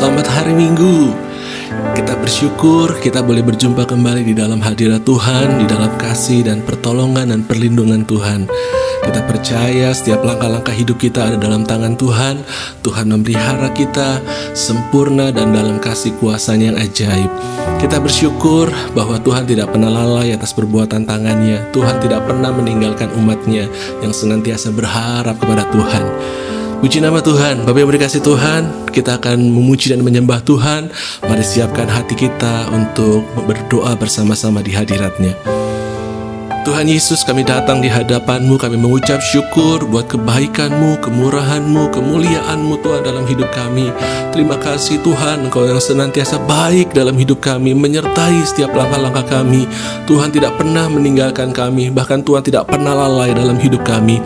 Selamat hari Minggu. Kita bersyukur kita boleh berjumpa kembali di dalam hadirat Tuhan, di dalam kasih dan pertolongan dan perlindungan Tuhan. Kita percaya setiap langkah-langkah hidup kita ada dalam tangan Tuhan. Tuhan memelihara kita sempurna dan dalam kasih kuasa-Nya yang ajaib. Kita bersyukur bahwa Tuhan tidak pernah lalai atas perbuatan tangan-Nya. Tuhan tidak pernah meninggalkan umat-Nya yang senantiasa berharap kepada Tuhan. Puji nama Tuhan. Bapak yang dikasihi Tuhan, kita akan memuji dan menyembah Tuhan. Mari siapkan hati kita untuk berdoa bersama-sama di hadirat-Nya. Tuhan Yesus, kami datang di hadapan-Mu, kami mengucap syukur buat kebaikan-Mu, kemurahan-Mu, kemuliaan-Mu Tuhan dalam hidup kami. Terima kasih Tuhan, Engkau yang senantiasa baik dalam hidup kami, menyertai setiap langkah-langkah kami. Tuhan tidak pernah meninggalkan kami, bahkan Tuhan tidak pernah lalai dalam hidup kami.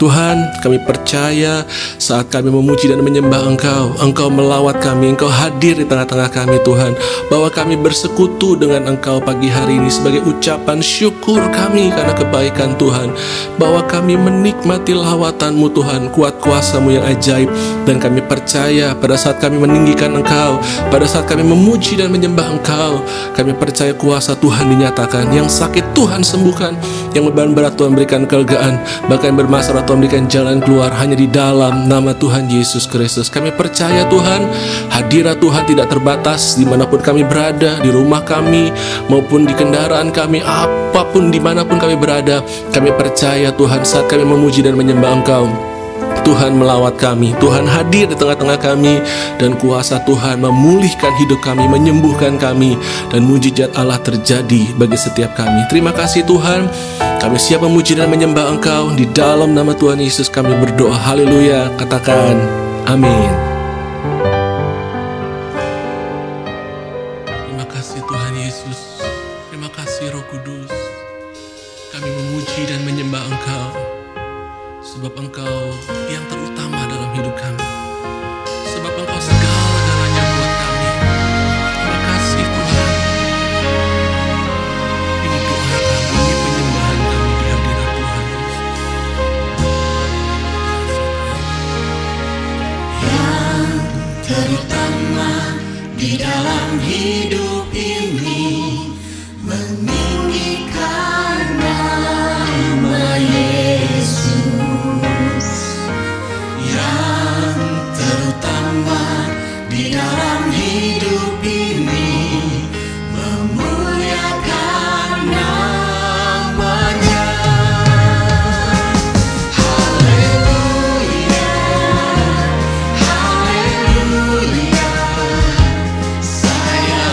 Tuhan, kami percaya saat kami memuji dan menyembah Engkau, Engkau melawat kami, Engkau hadir di tengah-tengah kami Tuhan, bahwa kami bersekutu dengan Engkau pagi hari ini sebagai ucapan syukur kami karena kebaikan Tuhan, bahwa kami menikmati lawatan-Mu Tuhan, kuat kuasa-Mu yang ajaib, dan kami percaya pada saat kami meninggikan Engkau, pada saat kami memuji dan menyembah Engkau, kami percaya kuasa Tuhan dinyatakan, yang sakit Tuhan sembuhkan, yang beban berat Tuhan berikan kelegaan, bahkan bermasalah Tuhan berikan jalan keluar hanya di dalam nama Tuhan Yesus Kristus. Kami percaya Tuhan, hadirat Tuhan tidak terbatas dimanapun kami berada, di rumah kami maupun di kendaraan kami, apapun dimanapun kami berada. Kami percaya Tuhan, saat kami memuji dan menyembah Engkau, Tuhan melawat kami, Tuhan hadir di tengah-tengah kami, dan kuasa Tuhan memulihkan hidup kami, menyembuhkan kami, dan mujizat Allah terjadi bagi setiap kami. Terima kasih Tuhan, kami siap memuji dan menyembah Engkau. Di dalam nama Tuhan Yesus kami berdoa, haleluya. Katakan amin. Terima kasih Tuhan Yesus, terima kasih Roh Kudus. Kami memuji dan menyembah Engkau, sebab Engkau yang terutama dalam hidup kami, sebab Engkau segala-galanya buat kami. Terima kasih Tuhan. Ini doa kami, ini penyembahan kami di hadirat Tuhan Yesus. Yang terutama di dalam hidup ini, meninggikan nama Yesus. Yang terutama di dalam hidup ini, memuliakan nama-Nya. Haleluya, haleluya, saya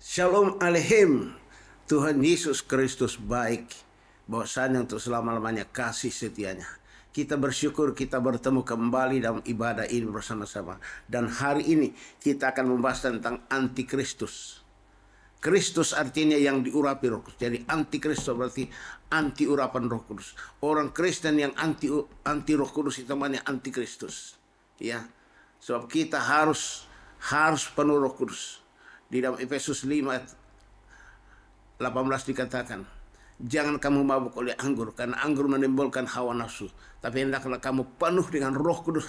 Shalom Aleichem. Tuhan Yesus Kristus baik. Bahwasanya untuk selama-lamanya kasih setianya. Kita bersyukur kita bertemu kembali dalam ibadah ini bersama-sama. Dan hari ini kita akan membahas tentang antikristus. Kristus artinya yang diurapi Roh Kudus. Jadi antikristus berarti anti urapan Roh Kudus. Orang Kristen yang anti Roh Kudus itu namanya antikristus. Ya. Sebab kita harus penuh Roh Kudus. Di dalam Efesus 5 ayat 18 dikatakan, jangan kamu mabuk oleh anggur, karena anggur menimbulkan hawa nafsu. Tapi hendaklah kamu penuh dengan Roh Kudus.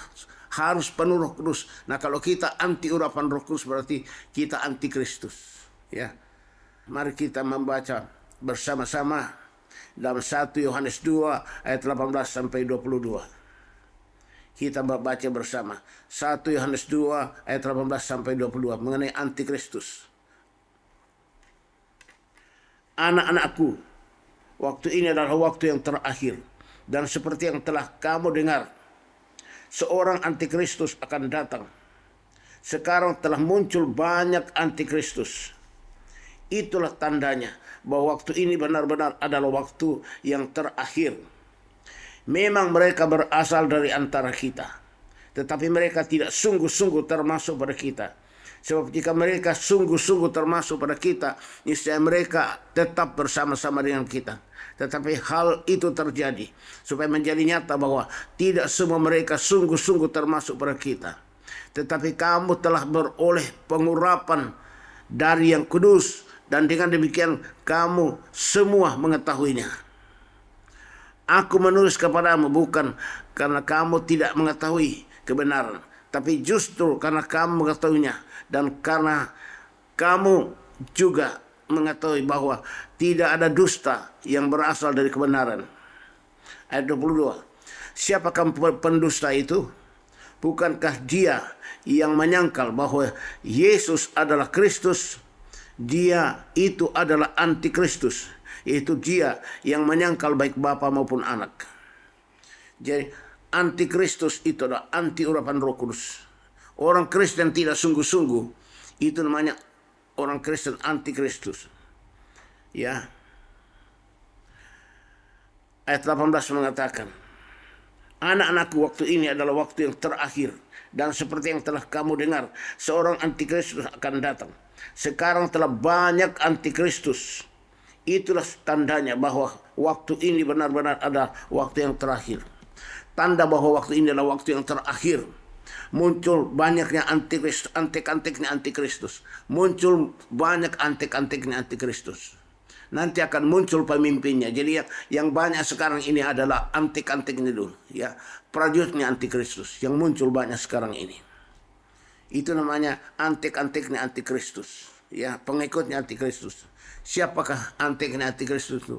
Harus penuh Roh Kudus. Nah, kalau kita anti urapan Roh Kudus berarti kita anti Kristus. Ya. Mari kita membaca bersama-sama dalam 1 Yohanes 2 ayat 18 sampai 22. Kita baca bersama 1 Yohanes 2 ayat 18 sampai 22 mengenai antikristus. Anak-anakku, waktu ini adalah waktu yang terakhir, dan seperti yang telah kamu dengar, seorang antikristus akan datang. Sekarang telah muncul banyak antikristus. Itulah tandanya bahwa waktu ini benar-benar adalah waktu yang terakhir. Memang mereka berasal dari antara kita, tetapi mereka tidak sungguh-sungguh termasuk pada kita. Sebab jika mereka sungguh-sungguh termasuk pada kita, niscaya mereka tetap bersama-sama dengan kita. Tetapi hal itu terjadi supaya menjadi nyata bahwa tidak semua mereka sungguh-sungguh termasuk pada kita. Tetapi kamu telah beroleh pengurapan dari yang kudus, dan dengan demikian kamu semua mengetahuinya. Aku menulis kepadamu bukan karena kamu tidak mengetahui kebenaran, tapi justru karena kamu mengetahuinya, dan karena kamu juga mengetahui bahwa tidak ada dusta yang berasal dari kebenaran. Ayat 22. Siapakah pendusta itu? Bukankah dia yang menyangkal bahwa Yesus adalah Kristus? Dia itu adalah antikristus, yaitu dia yang menyangkal baik Bapa maupun Anak. Jadi antikristus itu adalah anti urapan Roh Kudus. Orang Kristen tidak sungguh-sungguh, itu namanya orang Kristen antikristus. Ya. Ayat 18 mengatakan, anak-anakku, waktu ini adalah waktu yang terakhir, dan seperti yang telah kamu dengar, seorang antikristus akan datang. Sekarang telah banyak antikristus. Itulah tandanya bahwa waktu ini benar-benar ada waktu yang terakhir. Tanda bahwa waktu ini adalah waktu yang terakhir. Muncul banyaknya antikristus, antik-antiknya antikristus. Muncul banyak antik-antiknya antikristus. Nanti akan muncul pemimpinnya. Jadi yang banyak sekarang ini adalah antik-antiknya dulu. Ya, prajuritnya antikristus yang muncul banyak sekarang ini. Itu namanya antik-antiknya antikristus. Ya, pengikutnya antikristus. Siapakah antiknya antikristus itu?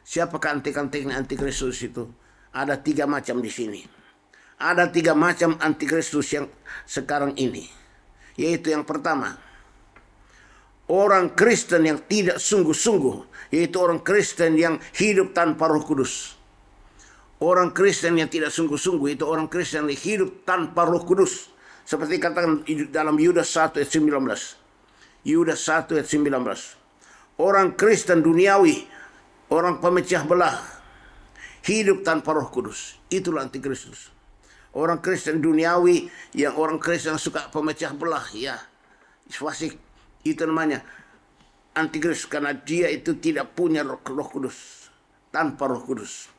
Siapakah antik-antiknya antikristus itu? Ada 3 macam di sini. Ada 3 macam antikristus yang sekarang ini. Yaitu yang pertama, orang Kristen yang tidak sungguh-sungguh, yaitu orang Kristen yang hidup tanpa Roh Kudus. Orang Kristen yang tidak sungguh-sungguh itu orang Kristen yang hidup tanpa Roh Kudus. Seperti katakan dalam Yudas 1 ayat 19. Yudas 1 ayat 19. Orang Kristen duniawi, orang pemecah belah, hidup tanpa Roh Kudus. Itulah antikristus. Orang Kristen duniawi yang orang Kristen suka pemecah belah, ya, fasik, itu namanya antikristus, karena dia itu tidak punya Roh Kudus, tanpa Roh Kudus.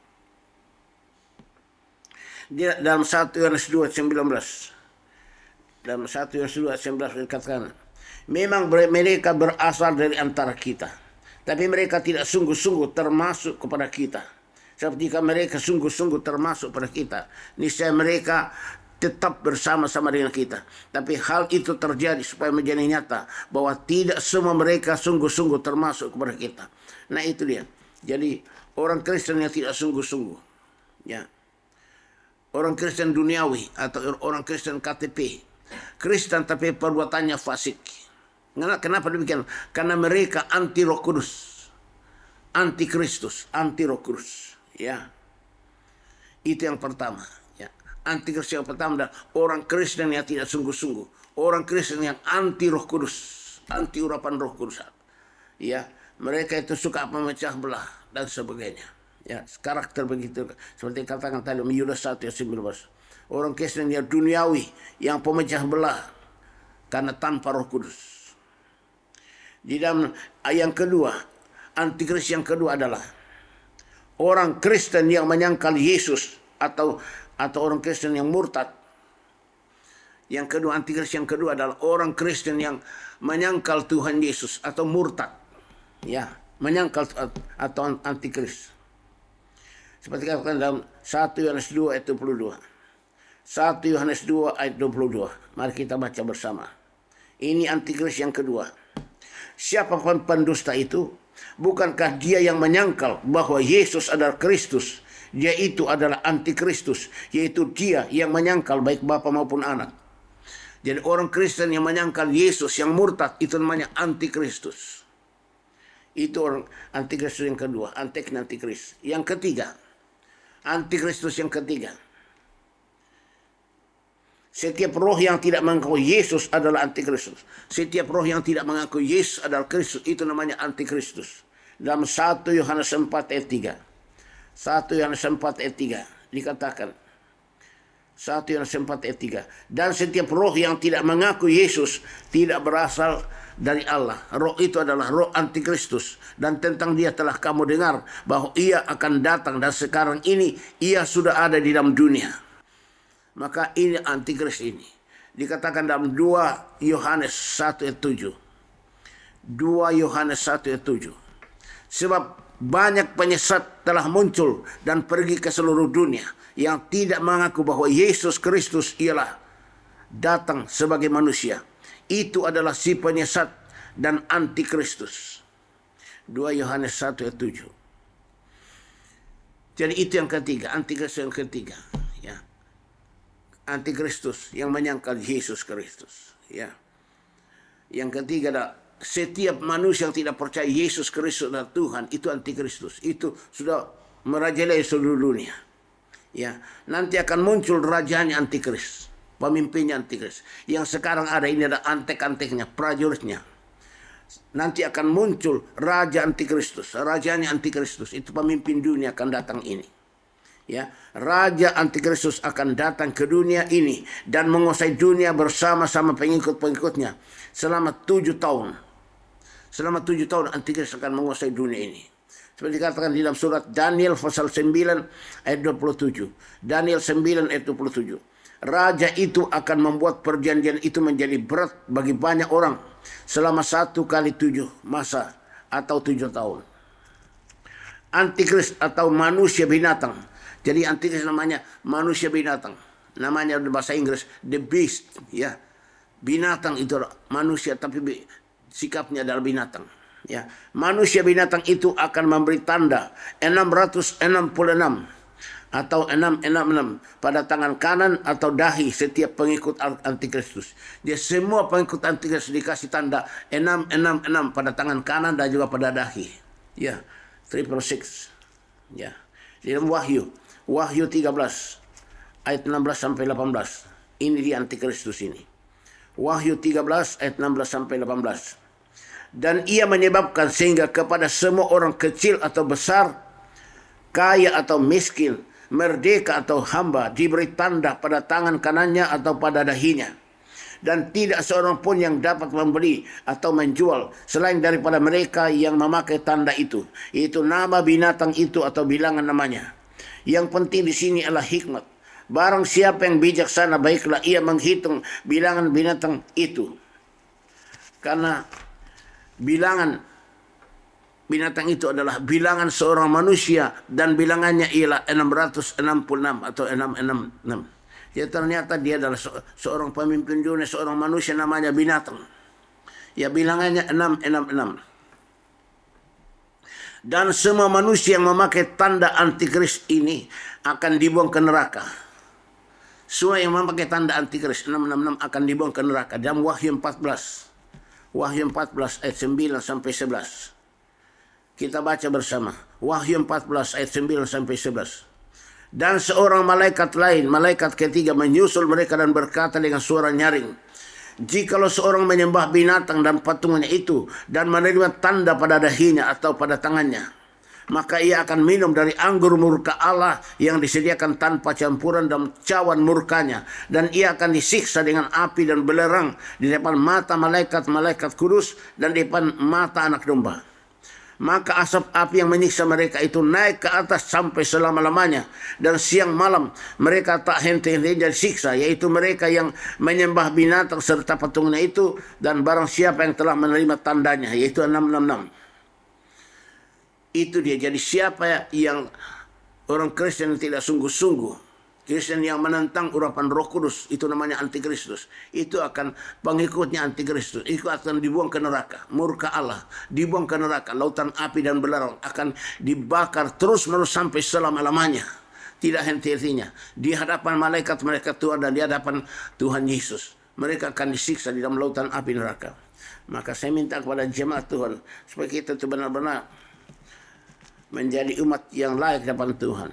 Dia dalam 1 Yohanes 2:19. Dalam 1 Yohanes 2:19 dikatakan, memang mereka berasal dari antara kita, tapi mereka tidak sungguh-sungguh termasuk kepada kita. Sebab jika mereka sungguh-sungguh termasuk pada kita, niscaya mereka tetap bersama-sama dengan kita. Tapi hal itu terjadi supaya menjadi nyata bahwa tidak semua mereka sungguh-sungguh termasuk kepada kita. Nah, itu dia. Jadi orang Kristen yang tidak sungguh-sungguh, ya, orang Kristen duniawi atau orang Kristen KTP, Kristen tapi perbuatannya fasik. Kenapa demikian? Karena mereka anti Roh Kudus, anti Kristus, anti Roh Kudus. Ya, itu yang pertama. Ya, anti Kristus yang pertama adalah orang Kristen yang tidak sungguh-sungguh, orang Kristen yang anti Roh Kudus, anti urapan Roh Kudus. Ya, mereka itu suka memecah belah dan sebagainya. Ya, karakter begitu seperti katakan tadi Yudas 1 ayat 19. Orang Kristen yang duniawi, yang pemecah belah karena tanpa Roh Kudus. Di dalam yang kedua, antikris yang kedua adalah orang Kristen yang menyangkal Yesus atau orang Kristen yang murtad. Yang kedua, antikris yang kedua adalah orang Kristen yang menyangkal Tuhan Yesus atau murtad. Ya, menyangkal atau antikris. Seperti katakan dalam 1 Yohanes 2 ayat 22. 1 Yohanes 2 ayat 22. Mari kita baca bersama. Ini antikris yang kedua. Siapapun pendusta itu, bukankah dia yang menyangkal bahwa Yesus adalah Kristus? Dia itu adalah antikristus, yaitu dia yang menyangkal baik Bapa maupun Anak. Jadi orang Kristen yang menyangkal Yesus, yang murtad, itu namanya antikristus. Itu orang antikristus yang kedua, antikris. Yang ketiga, antikristus yang ketiga. Setiap roh yang tidak mengaku Yesus adalah antikristus. Setiap roh yang tidak mengaku Yesus adalah Kristus, itu namanya antikristus. Dalam 1 Yohanes 4 ayat 3. 1 Yohanes 4 ayat 3 dikatakan. 1 Yohanes 4 ayat 3. Dan setiap roh yang tidak mengaku Yesus tidak berasal dari Allah. Roh itu adalah roh antikristus. Dan tentang dia telah kamu dengar bahwa ia akan datang. Dan sekarang ini ia sudah ada di dalam dunia. Maka ini antikris ini. Dikatakan dalam 2 Yohanes 1 ayat 7. 2 Yohanes 1 ayat 7. Sebab banyak penyesat telah muncul dan pergi ke seluruh dunia yang tidak mengaku bahwa Yesus Kristus ialah datang sebagai manusia. Itu adalah si penyesat dan antikristus. 2 Yohanes 1 ayat 7. Jadi itu yang ketiga, antikristus yang ketiga. Ya. Antikristus yang menyangkal Yesus Kristus. Ya. Yang ketiga adalah setiap manusia yang tidak percaya Yesus Kristus adalah Tuhan, itu antikristus. Itu sudah merajalela seluruh dunia. Ya, nanti akan muncul rajanya antikris, pemimpinnya antikris. Yang sekarang ada ini adalah antek-anteknya, prajuritnya. Nanti akan muncul raja antikristus, rajanya antikristus. Itu pemimpin dunia akan datang ini. Ya, raja antikristus akan datang ke dunia ini dan menguasai dunia bersama-sama pengikut-pengikutnya selama 7 tahun. Selama 7 tahun antikristus akan menguasai dunia ini. Seperti dikatakan di dalam surat Daniel pasal 9 ayat 27. Daniel 9 ayat 27. Raja itu akan membuat perjanjian itu menjadi berat bagi banyak orang selama 1 kali 7 masa atau 7 tahun. Antikris atau manusia binatang. Jadi antikris namanya manusia binatang. Namanya di bahasa Inggris the beast, ya. Binatang itu manusia tapi sikapnya adalah binatang. Ya, manusia binatang itu akan memberi tanda 666 atau 666 pada tangan kanan atau dahi setiap pengikut antikristus. Dia semua pengikut antikristus dikasih tanda 666 pada tangan kanan dan juga pada dahi. Ya, 666. Ya. Di dalam Wahyu 13 ayat 16 sampai 18. Ini di antikristus ini. Wahyu 13 ayat 16 sampai 18. Dan ia menyebabkan sehingga kepada semua orang kecil atau besar, kaya atau miskin, merdeka atau hamba, diberi tanda pada tangan kanannya atau pada dahinya. Dan tidak seorang pun yang dapat membeli atau menjual selain daripada mereka yang memakai tanda itu. Itu nama binatang itu atau bilangan namanya. Yang penting di sini adalah hikmat. Barang siapa yang bijaksana, baiklah ia menghitung bilangan binatang itu. Karena bilangan binatang itu adalah bilangan seorang manusia dan bilangannya ialah 666 atau 666. Ya, ternyata dia adalah seorang pemimpin dunia, seorang manusia namanya binatang. Ya, bilangannya 666. Dan semua manusia yang memakai tanda antikris ini akan dibuang ke neraka. Semua yang memakai tanda antikris 666 akan dibuang ke neraka. Dalam Wahyu 14. Wahyu 14 ayat 9 sampai 11. Kita baca bersama. Wahyu 14 ayat 9 sampai 11. Dan seorang malaikat lain, malaikat ketiga menyusul mereka dan berkata dengan suara nyaring, Jikalau seorang menyembah binatang dan patungnya itu dan menerima tanda pada dahinya atau pada tangannya, maka ia akan minum dari anggur murka Allah yang disediakan tanpa campuran dalam cawan murkanya, dan ia akan disiksa dengan api dan belerang di depan mata malaikat-malaikat kudus dan di depan mata anak domba. Maka asap api yang menyiksa mereka itu naik ke atas sampai selama-lamanya, dan siang malam mereka tak henti-hentinya disiksa, yaitu mereka yang menyembah binatang serta patungnya itu, dan barang siapa yang telah menerima tandanya, yaitu 666. Itu dia. Jadi siapa yang orang Kristen yang tidak sungguh-sungguh, Kristen yang menentang urapan Roh Kudus, itu namanya antikristus. Itu akan pengikutnya antikristus. Itu akan dibuang ke neraka. Murka Allah dibuang ke neraka. Lautan api dan belerang akan dibakar terus-menerus sampai selama-lamanya. Tidak henti-hentinya. Di hadapan malaikat-malaikat Tuhan dan di hadapan Tuhan Yesus. Mereka akan disiksa di dalam lautan api neraka. Maka saya minta kepada jemaat Tuhan, supaya kita itu benar-benar menjadi umat yang layak di hadapan Tuhan.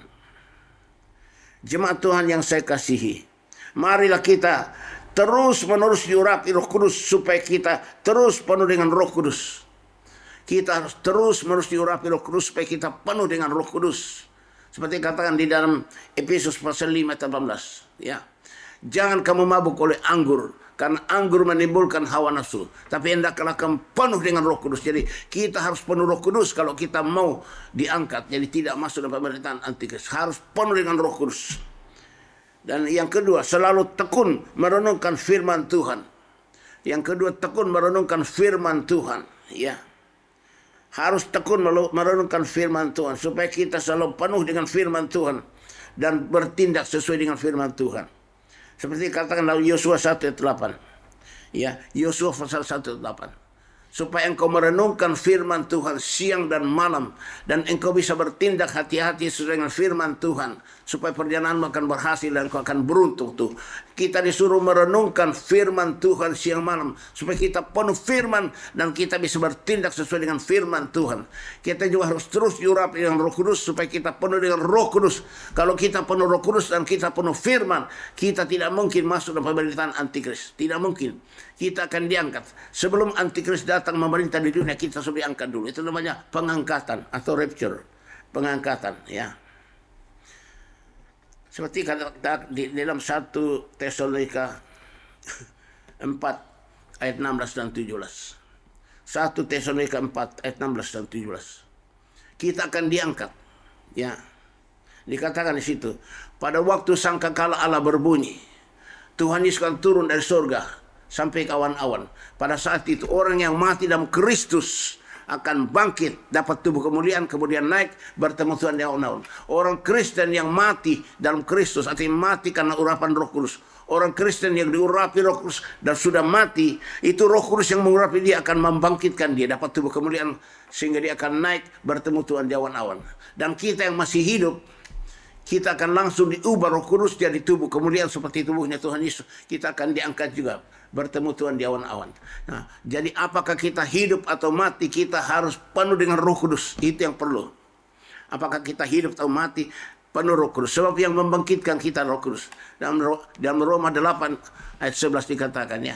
Jemaat Tuhan yang saya kasihi, marilah kita terus-menerus diurapi Roh Kudus supaya kita terus penuh dengan Roh Kudus. Kita harus terus-menerus diurapi Roh Kudus supaya kita penuh dengan Roh Kudus. Seperti katakan di dalam Efesus pasal 5 ayat 18, ya. Jangan kamu mabuk oleh anggur, karena anggur menimbulkan hawa nafsu, tapi hendaklah kamu penuh dengan Roh Kudus. Jadi kita harus penuh Roh Kudus kalau kita mau diangkat. Jadi tidak masuk dalam pemerintahan antikris. Harus penuh dengan Roh Kudus. Dan yang kedua, selalu tekun merenungkan firman Tuhan. Yang kedua, tekun merenungkan firman Tuhan. Ya, harus tekun merenungkan firman Tuhan supaya kita selalu penuh dengan firman Tuhan dan bertindak sesuai dengan firman Tuhan. Seperti katakan dalam Yosua 1 ayat 8. Ya, Yosua pasal 1 ayat 8. Supaya engkau merenungkan firman Tuhan siang dan malam, dan engkau bisa bertindak hati-hati sesuai dengan firman Tuhan, supaya perjalananmu akan berhasil dan engkau akan beruntung. Tuh, kita disuruh merenungkan firman Tuhan siang malam supaya kita penuh firman dan kita bisa bertindak sesuai dengan firman Tuhan. Kita juga harus terus diurapi dengan Roh Kudus supaya kita penuh dengan Roh Kudus. Kalau kita penuh Roh Kudus dan kita penuh firman, kita tidak mungkin masuk dalam pemerintahan antikris. Tidak mungkin. Kita akan diangkat. Sebelum antikris datang memerintah di dunia, kita sudah diangkat dulu. Itu namanya pengangkatan atau rapture. Pengangkatan, ya. Seperti kata di dalam 1 Tesalonika 4 ayat 16 dan 17. 1 Tesalonika 4 ayat 16 dan 17. Kita akan diangkat, ya. Dikatakan di situ, pada waktu sangkakala Allah berbunyi, Tuhan Yesus akan turun dari surga sampai ke awan-awan. Pada saat itu orang yang mati dalam Kristus akan bangkit, dapat tubuh kemuliaan, kemudian naik bertemu Tuhan di awan-awan. Orang Kristen yang mati dalam Kristus, artinya mati karena urapan Roh Kudus. Orang Kristen yang diurapi Roh Kudus dan sudah mati, itu Roh Kudus yang mengurapi dia akan membangkitkan dia, dapat tubuh kemuliaan, sehingga dia akan naik bertemu Tuhan di awan-awan. Dan kita yang masih hidup, kita akan langsung diubah Roh Kudus jadi tubuh kemuliaan seperti tubuhnya Tuhan Yesus. Kita akan diangkat juga bertemu Tuhan di awan-awan. Nah, jadi apakah kita hidup atau mati, kita harus penuh dengan Roh Kudus. Itu yang perlu. Apakah kita hidup atau mati, penuh Roh Kudus. Sebab yang membangkitkan kita Roh Kudus. Dalam Roma 8 ayat 11 dikatakan, ya.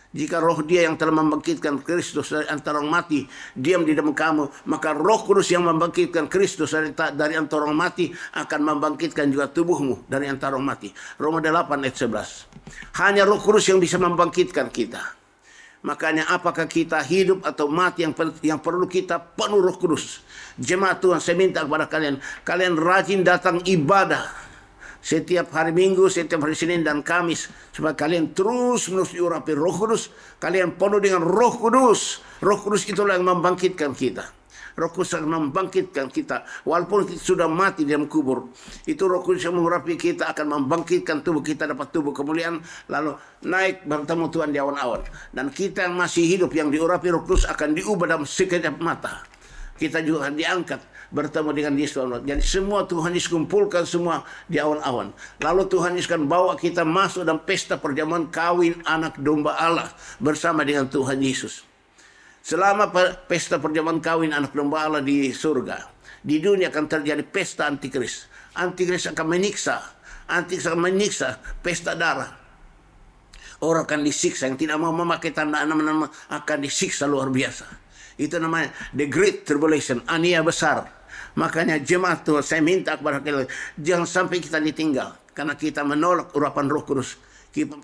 Jika roh dia yang telah membangkitkan Kristus dari antara orang mati diam di dalam kamu, maka Roh Kudus yang membangkitkan Kristus dari antara orang mati akan membangkitkan juga tubuhmu dari antara orang mati. Roma 8 ayat 11. Hanya Roh Kudus yang bisa membangkitkan kita. Makanya apakah kita hidup atau mati, yang perlu kita penuh Roh Kudus. Jemaat Tuhan, saya minta kepada kalian rajin datang ibadah setiap hari Minggu, setiap hari Senin dan Kamis, supaya kalian terus menerus diurapi Roh Kudus. Kalian penuh dengan Roh Kudus. Roh Kudus itulah yang membangkitkan kita. Roh Kudus akan membangkitkan kita walaupun kita sudah mati di dalam kubur. Itu Roh Kudus yang mengurapi kita, akan membangkitkan tubuh kita, dapat tubuh kemuliaan, lalu naik bertemu Tuhan di awan-awan. Dan kita yang masih hidup, yang diurapi Roh Kudus, akan diubah dalam sekejap mata. Kita juga akan diangkat bertemu dengan Yesus. Jadi semua Tuhan Yesus kumpulkan semua di awan-awan. Lalu Tuhan Yesus akan bawa kita masuk dalam pesta perjamuan kawin anak domba Allah bersama dengan Tuhan Yesus. Selama pesta perjamuan kawin anak domba Allah di surga, di dunia akan terjadi pesta antikris. Antikris akan menyiksa. Antikris akan menyiksa pesta darah. Orang akan disiksa, yang tidak mau memakai tanda nama-nama akan disiksa luar biasa. Itu namanya the great tribulation, ania besar. Makanya jemaat Tuhan, saya minta kepada kalian, jangan sampai kita ditinggal. Karena kita menolak urapan Roh Kudus.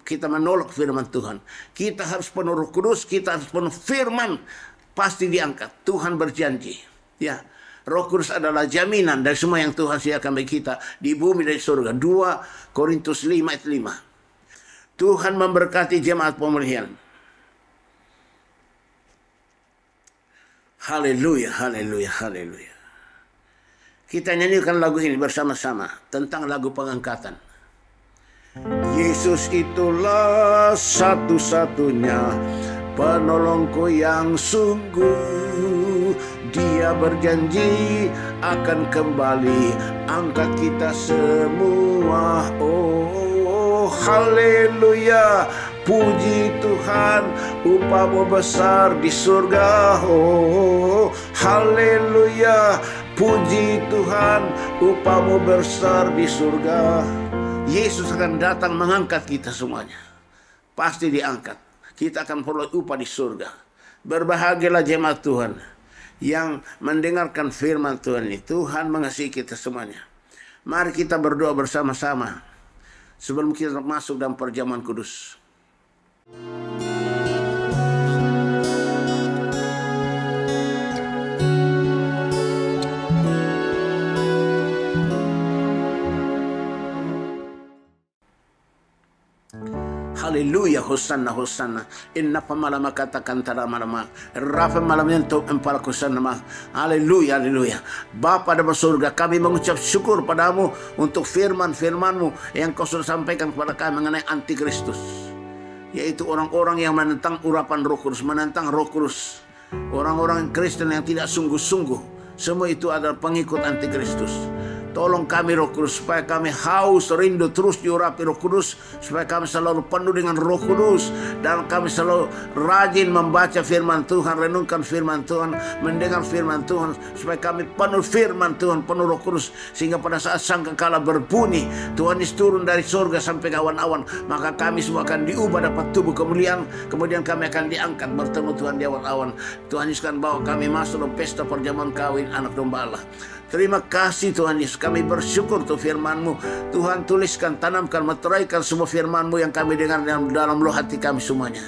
Kita menolak firman Tuhan. Kita harus penuh Roh Kudus, kita harus penuh firman. Pasti diangkat. Tuhan berjanji. Ya, Roh Kudus adalah jaminan dari semua yang Tuhan sediakan bagi kita di bumi dan di surga. 2 Korintus 5 ayat 5. Tuhan memberkati jemaat pemulihan. Haleluya, haleluya, haleluya. Kita nyanyikan lagu ini bersama-sama tentang lagu pengangkatan. Yesus itulah satu-satunya penolongku yang sungguh. Dia berjanji akan kembali angkat kita semua. Oh, haleluya. Puji Tuhan, upamu besar di surga. Oh, haleluya. Puji Tuhan, upamu besar di surga. Yesus akan datang mengangkat kita semuanya. Pasti diangkat. Kita akan peroleh upah di surga. Berbahagialah jemaat Tuhan yang mendengarkan firman Tuhan ini. Tuhan mengasihi kita semuanya. Mari kita berdoa bersama-sama sebelum kita masuk dalam perjamuan kudus. Haleluya, hosanna, hosanna. Inna pamalama katakan tada malama. Rafa malam untuk empal kusanama. Haleluya, haleluya. Bapa dalam surga, kami mengucap syukur padamu untuk firman-firmanmu yang kau sudah sampaikan kepada kami mengenai antikristus. Yaitu orang-orang yang menentang urapan Roh Kudus, menentang Roh Kudus. Orang-orang Kristen yang tidak sungguh-sungguh. Semua itu adalah pengikut antikristus. Tolong kami Roh Kudus, supaya kami haus, rindu terus diurapi Roh Kudus, supaya kami selalu penuh dengan Roh Kudus, dan kami selalu rajin membaca firman Tuhan, renungkan firman Tuhan, mendengar firman Tuhan, supaya kami penuh firman Tuhan, penuh Roh Kudus, sehingga pada saat sangkakala berbunyi, Tuhan Yesus turun dari surga sampai ke awan-awan, maka kami semua akan diubah dapat tubuh kemuliaan, kemudian kami akan diangkat bertemu Tuhan di awan-awan. Tuhan Yesus akan bawa kami masuk dalam pesta perjamuan kawin anak domba Allah. Terima kasih Tuhan Yesus, kami bersyukur untuk firman-Mu. Tuhan, tuliskan, tanamkan, meteraikan semua firman-Mu yang kami dengar dalam loh hati kami semuanya.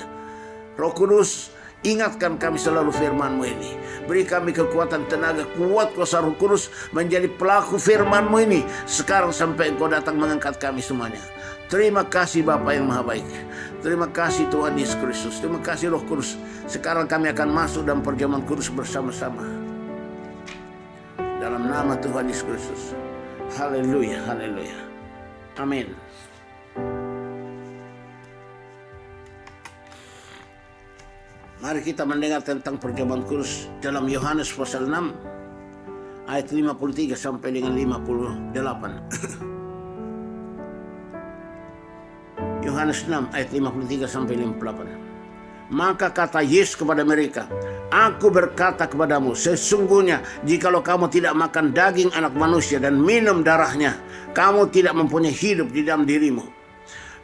Roh Kudus, ingatkan kami selalu firman-Mu ini. Beri kami kekuatan, tenaga, kuat kuasa Roh Kudus menjadi pelaku firman-Mu ini sekarang sampai Engkau datang mengangkat kami semuanya. Terima kasih Bapa yang Maha Baik. Terima kasih Tuhan Yesus Kristus. Terima kasih Roh Kudus. Sekarang kami akan masuk dalam perjamuan kudus bersama-sama. Dalam nama Tuhan Yesus Kristus. Haleluya, haleluya. Amin. Mari kita mendengar tentang perjamuan kudus dalam Yohanes pasal 6 ayat 53 sampai dengan 58. Yohanes 6 ayat 53 sampai 58. Maka kata Yesus kepada mereka, Aku berkata kepadamu, sesungguhnya jikalau kamu tidak makan daging anak manusia dan minum darahnya, kamu tidak mempunyai hidup di dalam dirimu.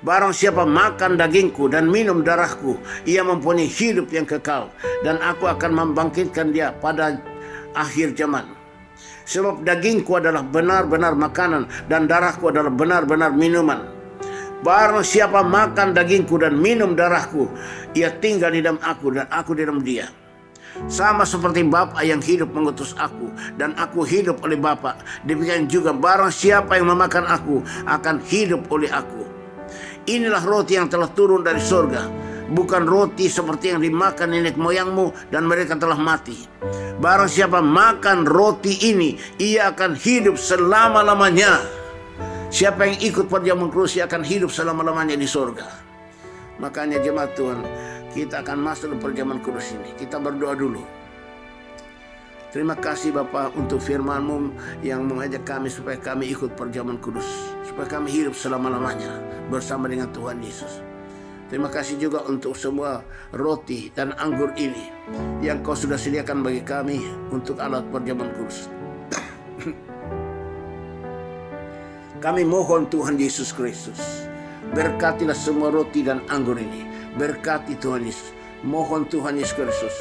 Barang siapa makan dagingku dan minum darahku, ia mempunyai hidup yang kekal, dan aku akan membangkitkan dia pada akhir zaman. Sebab dagingku adalah benar-benar makanan, dan darahku adalah benar-benar minuman. Barang siapa makan dagingku dan minum darahku, ia tinggal di dalam aku dan aku di dalam dia. Sama seperti Bapa yang hidup mengutus aku dan aku hidup oleh Bapa, demikian juga barang siapa yang memakan aku akan hidup oleh aku. Inilah roti yang telah turun dari surga, bukan roti seperti yang dimakan nenek moyangmu dan mereka telah mati. Barang siapa makan roti ini, ia akan hidup selama-lamanya. Siapa yang ikut perjamuan kudus akan hidup selama-lamanya di surga. Makanya jemaat Tuhan, kita akan masuk ke perjamuan kudus ini. Kita berdoa dulu. Terima kasih Bapa untuk firman-Mu yang mengajak kami supaya kami ikut perjamuan kudus. Supaya kami hidup selama-lamanya bersama dengan Tuhan Yesus. Terima kasih juga untuk semua roti dan anggur ini yang Kau sudah sediakan bagi kami untuk alat perjamuan kudus. Kami mohon Tuhan Yesus Kristus, Berkatilah semua roti dan anggur ini. Berkati Tuhan Yesus. Mohon Tuhan Yesus Kristus,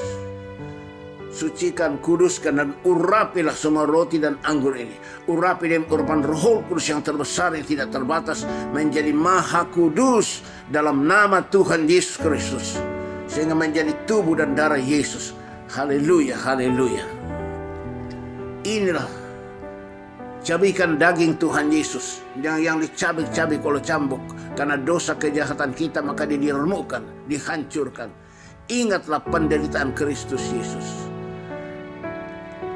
sucikan, kuduskan, dan urapilah semua roti dan anggur ini. Urapi dengan urapan Roh Kudus yang terbesar yang tidak terbatas menjadi maha kudus dalam nama Tuhan Yesus Kristus, sehingga menjadi tubuh dan darah Yesus. Haleluya, haleluya. Inilah cabikan daging Tuhan Yesus yang dicabik-cabik oleh cambuk. Karena dosa kejahatan kita, maka dia diremukkan, dihancurkan. Ingatlah penderitaan Kristus Yesus.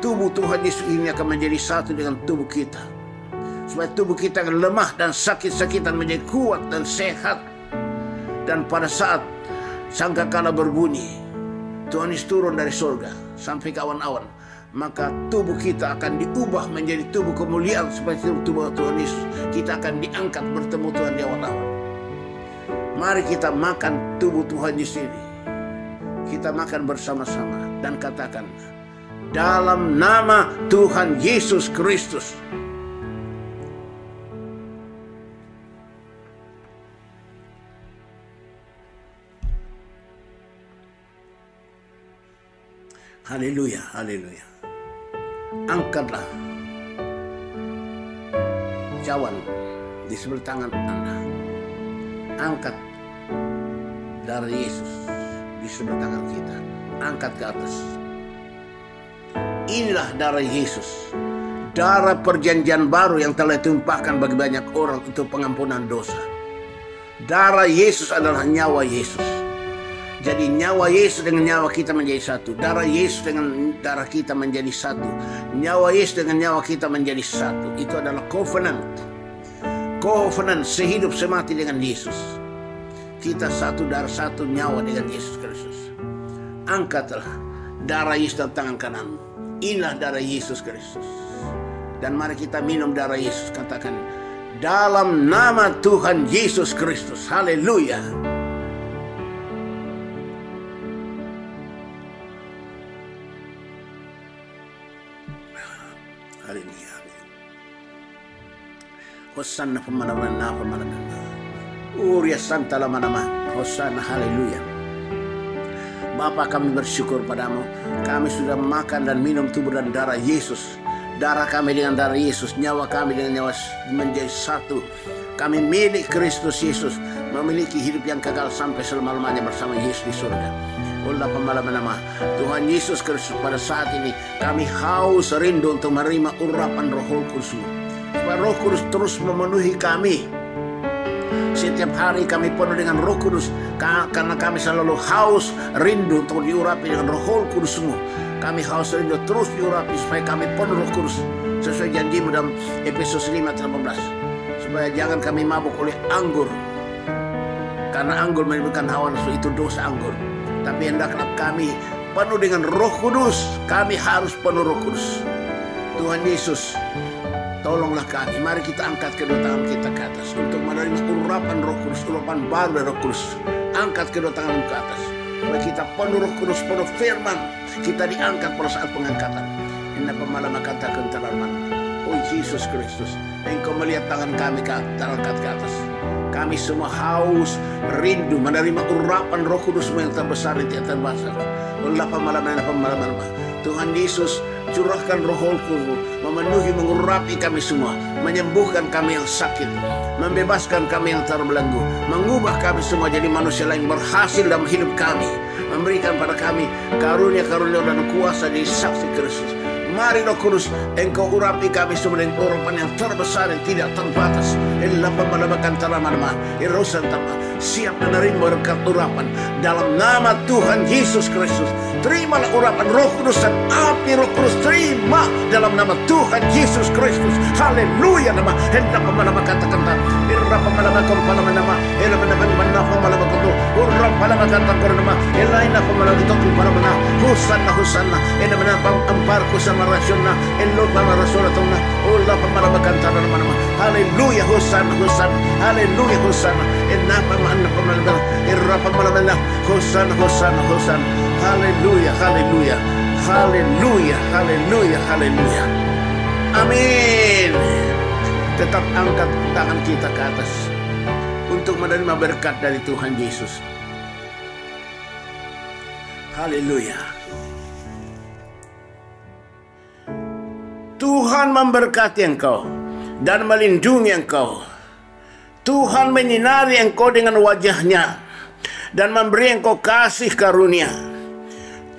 Tubuh Tuhan Yesus ini akan menjadi satu dengan tubuh kita, supaya tubuh kita yang lemah dan sakit-sakitan menjadi kuat dan sehat. Dan pada saat sangkakala berbunyi, Tuhan Yesus turun dari surga sampai ke awan-awan, maka tubuh kita akan diubah menjadi tubuh kemuliaan seperti tubuh Tuhan Yesus. Kita akan diangkat bertemu Tuhan di awan-awan. Mari kita makan tubuh Tuhan Yesus ini. Kita makan bersama-sama dan katakan, dalam nama Tuhan Yesus Kristus. Haleluya, haleluya. Angkatlah cawan di sebelah tangan Anda. Angkat darah Yesus di sebelah tangan kita. Angkat ke atas. Inilah darah Yesus, darah perjanjian baru yang telah ditumpahkan bagi banyak orang untuk pengampunan dosa. Darah Yesus adalah nyawa Yesus. Jadi nyawa Yesus dengan nyawa kita menjadi satu. Darah Yesus dengan darah kita menjadi satu. Nyawa Yesus dengan nyawa kita menjadi satu. Itu adalah covenant. Covenant sehidup semati dengan Yesus. Kita satu darah, satu nyawa dengan Yesus Kristus. Angkatlah darah Yesus dalam tangan kananmu. Inilah darah Yesus Kristus. Dan mari kita minum darah Yesus. Katakan, dalam nama Tuhan Yesus Kristus. Haleluya. Haleluya. Hosanna pemana-mana. Uria santa lama-lama. Hosanna, haleluya. Bapa, kami bersyukur padamu. Kami sudah makan dan minum tubuh dan darah Yesus. Darah kami dengan darah Yesus, nyawa kami dengan nyawa menjadi satu. Kami milik Kristus Yesus, memiliki hidup yang kekal sampai selama-lamanya bersama Yesus di surga. Allah pemalaman-nama Tuhan Yesus Kristus, pada saat ini kami haus rindu untuk menerima urapan Roh Kudus. Supaya Roh Kudus terus memenuhi kami. Setiap hari kami penuh dengan Roh Kudus, karena kami selalu haus rindu untuk diurapi dengan Roh Kudus-Mu. Kami haus rindu terus diurapi supaya kami penuh Roh Kudus sesuai janji-Mu dalam Efesus 5:18. Supaya jangan kami mabuk oleh anggur, karena anggur menimbulkan hawa nafsu, itu dosa anggur. Tapi hendaklah kami penuh dengan Roh Kudus. Kami harus penuh Roh Kudus. Tuhan Yesus, tolonglah kami. Mari kita angkat kedua tangan kita ke atas untuk menerima urapan Roh Kudus, urapan baru dari Roh Kudus. Angkat kedua tangan ke atas supaya kita penuh Roh Kudus, penuh firman. Kita diangkat pada saat pengangkatan. Inna pemalam katakan terlalu. Oh Yesus Kristus, Engkau melihat tangan kami terangkat ke atas. Kami semua haus rindu menerima urapan Roh Kudus-Mu yang terbesar di atas bangsa. Allah pemalam. Tuhan Yesus, curahkan Roh Kudus-Mu, memenuhi, mengurapi kami semua, menyembuhkan kami yang sakit, membebaskan kami yang terbelenggu, mengubah kami semua jadi manusia lain berhasil dalam hidup kami, memberikan pada kami karunia-karunia dan kuasa di saksi Kristus. Mari Roh Kudus, Engkau urapi kami semua dengan urapan yang terbesar yang tidak terbatas. Siap menerima berkat urapan dalam nama Tuhan Yesus Kristus. Terimalah urapan Roh Kudus dan api Roh Kudus, terima dalam nama Tuhan Yesus Kristus. Haleluya. Nama hendak pemalama katakan irra pemalama pemalama nama ela pemalama pemalama kutu urra pemalama katakan nama elaina pemalama kutu pemalama Hosanna ena menapam amparku sama rasyona elo pama rasyona tuna ulla pemalama katakan nama. Haleluya. Hosanna haleluya. Hosanna ena pemalama irra pemalama Hosanna. Haleluya. Amin. Tetap angkat tangan kita ke atas untuk untuk menerima berkat dari Tuhan Yesus. Haleluya. Tuhan memberkati engkau dan melindungi engkau. Tuhan menyinari engkau dengan wajah-Nya dan memberi engkau kasih karunia.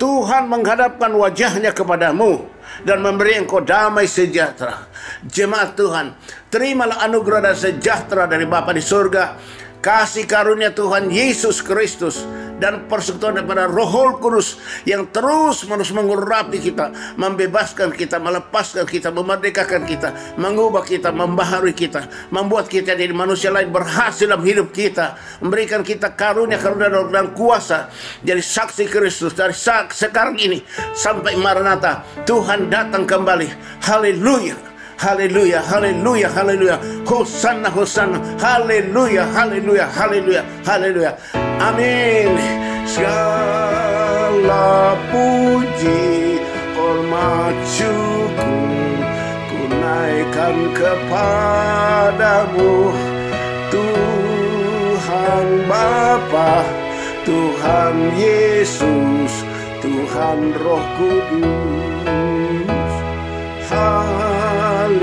Tuhan menghadapkan wajah-Nya kepadamu dan memberi engkau damai sejahtera. Jemaat Tuhan, terimalah anugerah dan sejahtera dari Bapa di surga, kasih karunia Tuhan Yesus Kristus, dan persekutuan daripada Roh Kudus yang terus-menerus mengurapi kita, membebaskan kita, melepaskan kita, memerdekakan kita, mengubah kita, membaharui kita, membuat kita jadi manusia lain berhasil dalam hidup kita, memberikan kita karunia-karunia dan kuasa jadi saksi Kristus dari sekarang ini sampai Maranatha. Tuhan datang kembali. Haleluya. Haleluya, haleluya, haleluya. Hosanna, hosanna. Haleluya, haleluya, haleluya, haleluya. Amin. Segala puji, hormat, syukur ku naikkan kepadamu, Tuhan Bapa, Tuhan Yesus, Tuhan Roh Kudus. Haleluya,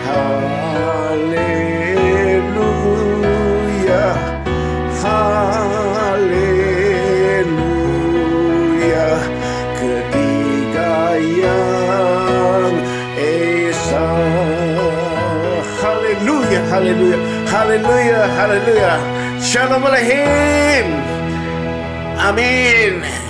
haleluya, haleluya. Ketiga yang esa. Haleluya, haleluya, haleluya, haleluya. Shalom Aleichem. Amin.